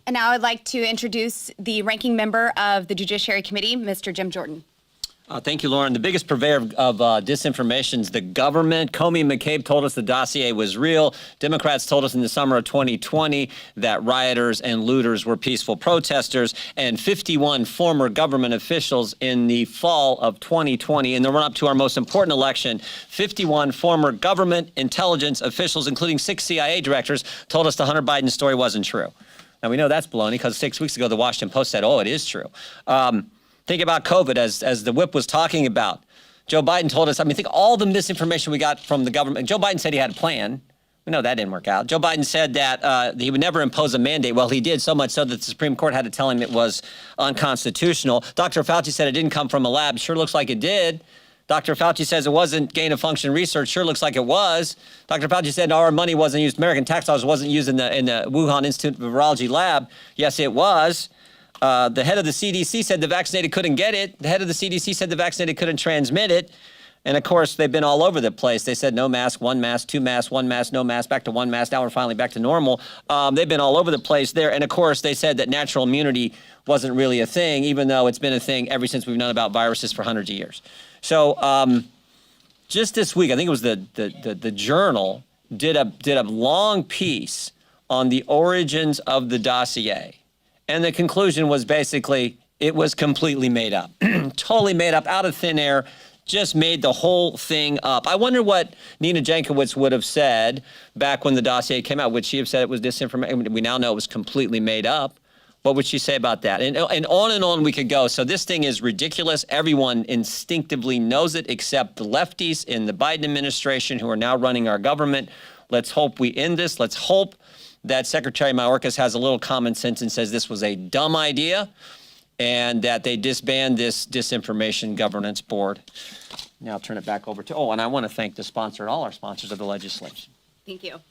And now I'd like to introduce the ranking member of the Judiciary Committee, Mr. Jim Jordan. Thank you, Lauren. The biggest purveyor of disinformation is the government. Comey and McCabe told us the dossier was real. Democrats told us in the summer of 2020 that rioters and looters were peaceful protesters. And 51 former government officials in the fall of 2020, in the run-up to our most important election, 51 former government intelligence officials, including 6 CIA directors, told us the Hunter Biden story wasn't true. Now, we know that's baloney because 6 weeks ago, the Washington Post said, oh, it is true. Think about COVID, as the whip was talking about. Joe Biden told us, think all the misinformation we got from the government. Joe Biden said he had a plan. We know that didn't work out. Joe Biden said that he would never impose a mandate. Well, he did, so much so that the Supreme Court had to tell him it was unconstitutional. Dr. Fauci said it didn't come from a lab. Sure looks like it did. Dr. Fauci says it wasn't gain-of-function research. Sure looks like it was. Dr. Fauci said our money wasn't used, American tax dollars wasn't used in the Wuhan Institute of Virology lab. Yes, it was. The head of the CDC said the vaccinated couldn't get it. The head of the CDC said the vaccinated couldn't transmit it. And of course, they've been all over the place. They said no mask, 1 mask, 2 masks, 1 mask, no mask, back to 1 mask. Now we're finally back to normal. They've been all over the place there. And of course, they said that natural immunity wasn't really a thing, even though it's been a thing ever since we've known about viruses for hundreds of years. So just this week, I think it was the Journal did a long piece on the origins of the dossier. And the conclusion was basically it was completely made up, totally made up, out of thin air, just made the whole thing up. I wonder what Nina Jankowicz would have said back when the dossier came out. Would she have said it was disinformation? We now know it was completely made up. What would she say about that? And on we could go. So this thing is ridiculous. Everyone instinctively knows it except the lefties in the Biden administration who are now running our government. Let's hope we end this. Let's hope that Secretary Mayorkas has a little common sense and says this was a dumb idea and that they disband this Disinformation Governance Board. Now I'll turn it back over to, and I want to thank the sponsor and all our sponsors of the legislation. Thank you.